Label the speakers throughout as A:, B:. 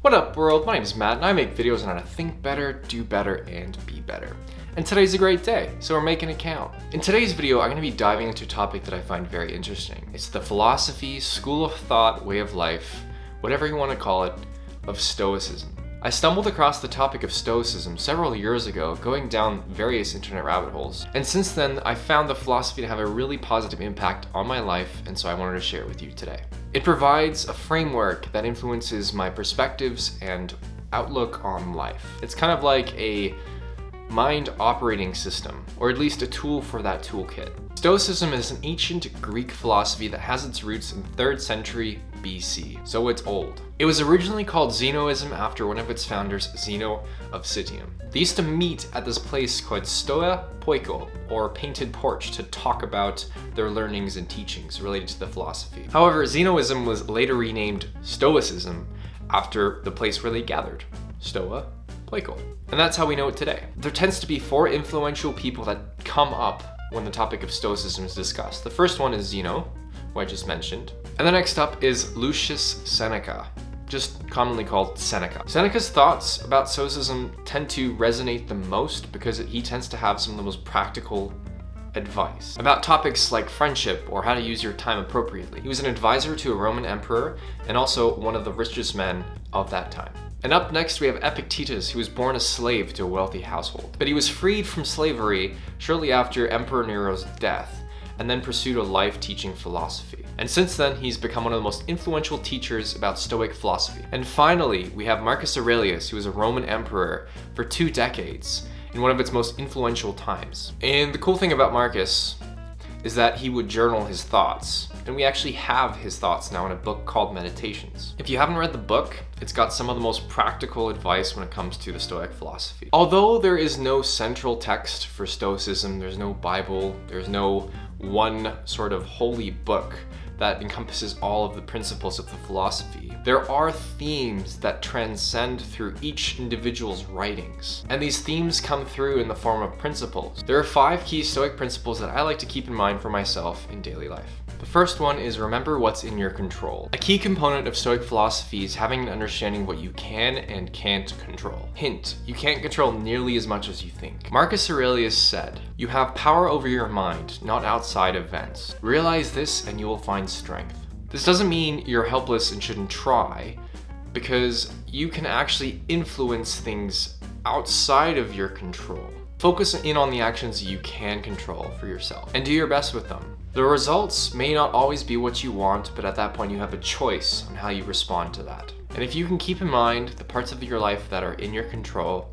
A: What up world, my name is Matt and I make videos on how to think better, do better, and be better. And today's a great day, so we're making it count. In today's video, I'm going to be diving into a topic that I find very interesting. It's the philosophy, school of thought, way of life, whatever you want to call it, of Stoicism. I stumbled across the topic of Stoicism several years ago, going down various internet rabbit holes. And since then, I found the philosophy to have a really positive impact on my life, and so I wanted to share it with you today. It provides a framework that influences my perspectives and outlook on life. It's kind of like a mind operating system, or at least a tool for that toolkit. Stoicism is an ancient Greek philosophy that has its roots in 3rd century BC, so it's old. It was originally called Zenoism after one of its founders, Zeno of Citium. They used to meet at this place called Stoa Poiko, or Painted Porch, to talk about their learnings and teachings related to the philosophy. However, Zenoism was later renamed Stoicism after the place where they gathered, Stoa Poiko. And that's how we know it today. There tends to be 4 influential people that come up when the topic of Stoicism is discussed. The first one is Zeno, who I just mentioned. And the next up is Lucius Seneca, just commonly called Seneca. Seneca's thoughts about Stoicism tend to resonate the most because he tends to have some of the most practical advice about topics like friendship or how to use your time appropriately. He was an advisor to a Roman emperor and also one of the richest men of that time. And up next we have Epictetus, who was born a slave to a wealthy household. But he was freed from slavery shortly after Emperor Nero's death, and then pursued a life teaching philosophy. And since then, he's become one of the most influential teachers about Stoic philosophy. And finally, we have Marcus Aurelius, who was a Roman emperor for 2 decades in one of its most influential times. And the cool thing about Marcus is that he would journal his thoughts. And we actually have his thoughts now in a book called Meditations. If you haven't read the book, it's got some of the most practical advice when it comes to the Stoic philosophy. Although there is no central text for Stoicism, there's no Bible, there's no one sort of holy book that encompasses all of the principles of the philosophy, there are themes that transcend through each individual's writings. And these themes come through in the form of principles. There are 5 key Stoic principles that I like to keep in mind for myself in daily life. The first one is remember what's in your control. A key component of Stoic philosophy is having an understanding what you can and can't control. Hint, you can't control nearly as much as you think. Marcus Aurelius said, "You have power over your mind, not outside events. Realize this and you will find strength." This doesn't mean you're helpless and shouldn't try, because you can actually influence things outside of your control. Focus in on the actions you can control for yourself and do your best with them. The results may not always be what you want, but at that point you have a choice on how you respond to that. And if you can keep in mind the parts of your life that are in your control,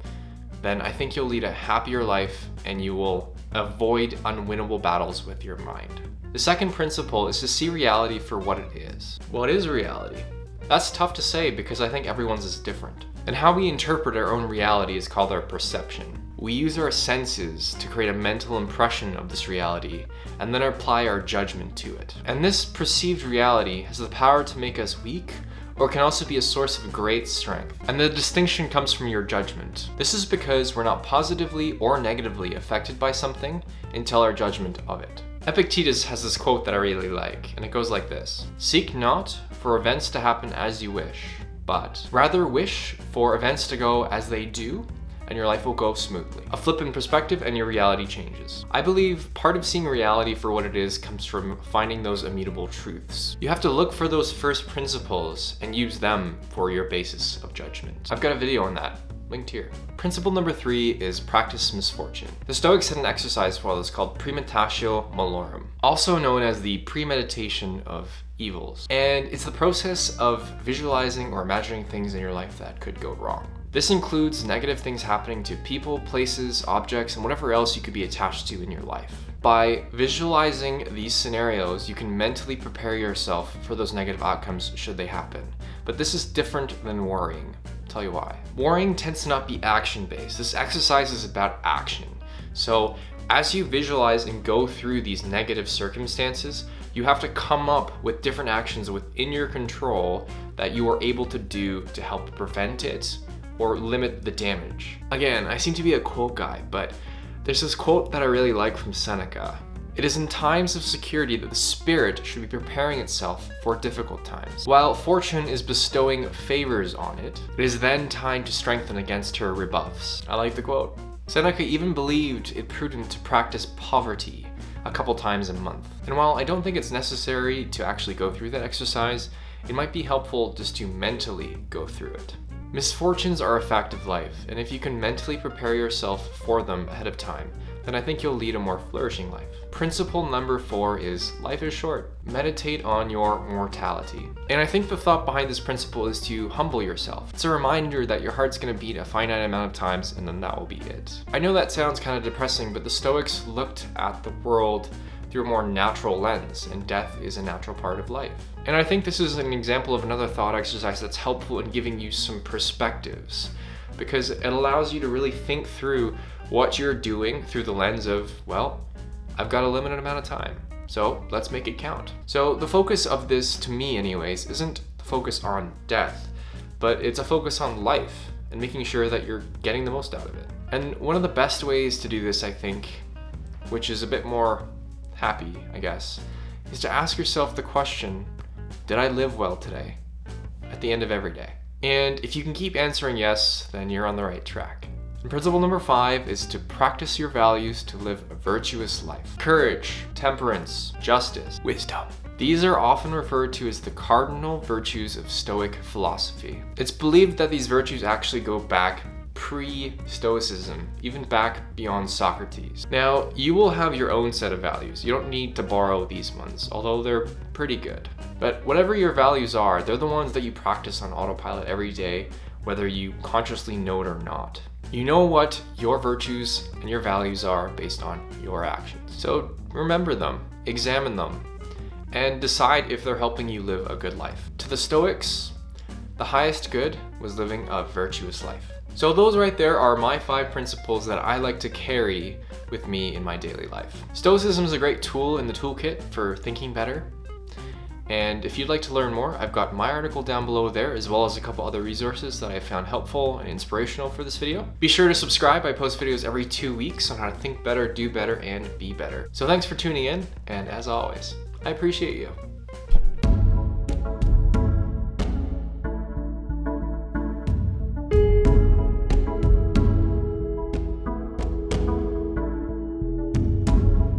A: then I think you'll lead a happier life and you will avoid unwinnable battles with your mind. The second principle is to see reality for what it is. What is reality? That's tough to say because I think everyone's is different. And how we interpret our own reality is called our perception. We use our senses to create a mental impression of this reality and then apply our judgment to it. And this perceived reality has the power to make us weak or can also be a source of great strength. And the distinction comes from your judgment. This is because we're not positively or negatively affected by something until our judgment of it. Epictetus has this quote that I really like, and it goes like this: "Seek not for events to happen as you wish, but rather wish for events to go as they do, and your life will go smoothly." A flip in perspective and your reality changes. I believe part of seeing reality for what it is comes from finding those immutable truths. You have to look for those first principles and use them for your basis of judgment. I've got a video on that, linked here. Principle number 3 is practice misfortune. The Stoics had an exercise for this called premeditatio malorum, also known as the premeditation of evils. And it's the process of visualizing or imagining things in your life that could go wrong. This includes negative things happening to people, places, objects, and whatever else you could be attached to in your life. By visualizing these scenarios, you can mentally prepare yourself for those negative outcomes should they happen. But this is different than worrying. I'll tell you why. Worrying tends to not be action-based. This exercise is about action. So as you visualize and go through these negative circumstances, you have to come up with different actions within your control that you are able to do to help prevent it or limit the damage. Again, I seem to be a quote guy, but there's this quote that I really like from Seneca, It is in times of security that the spirit should be preparing itself for difficult times. While fortune is bestowing favors on it, it is then time to strengthen against her rebuffs. I like the quote. Seneca even believed it prudent to practice poverty a couple times a month. And while I don't think it's necessary to actually go through that exercise, it might be helpful just to mentally go through it. Misfortunes are a fact of life, and if you can mentally prepare yourself for them ahead of time, then I think you'll lead a more flourishing life. Principle number 4 is life is short. Meditate on your mortality. And I think the thought behind this principle is to humble yourself. It's a reminder that your heart's gonna beat a finite amount of times and then that will be it. I know that sounds kind of depressing, but the Stoics looked at the world through a more natural lens, and death is a natural part of life. And I think this is an example of another thought exercise that's helpful in giving you some perspectives, because it allows you to really think through what you're doing through the lens of, well, I've got a limited amount of time, so let's make it count. So the focus of this, to me anyways, isn't the focus on death, but it's a focus on life and making sure that you're getting the most out of it. And one of the best ways to do this, I think, which is a bit more happy, I guess, is to ask yourself the question, did I live well today? At the end of every day. And if you can keep answering yes, then you're on the right track. And principle number 5 is to practice your values to live a virtuous life. Courage, temperance, justice, wisdom. These are often referred to as the cardinal virtues of Stoic philosophy. It's believed that these virtues actually go back pre-Stoicism, even back beyond Socrates. Now, you will have your own set of values. You don't need to borrow these ones, although they're pretty good. But whatever your values are, they're the ones that you practice on autopilot every day, whether you consciously know it or not. You know what your virtues and your values are based on your actions. So remember them, examine them, and decide if they're helping you live a good life. To the Stoics, the highest good was living a virtuous life. So those right there are my 5 principles that I like to carry with me in my daily life. Stoicism is a great tool in the toolkit for thinking better. And if you'd like to learn more, I've got my article down below there, as well as a couple other resources that I found helpful and inspirational for this video. Be sure to subscribe. I post videos every 2 weeks on how to think better, do better, and be better. So thanks for tuning in, and as always, I appreciate you.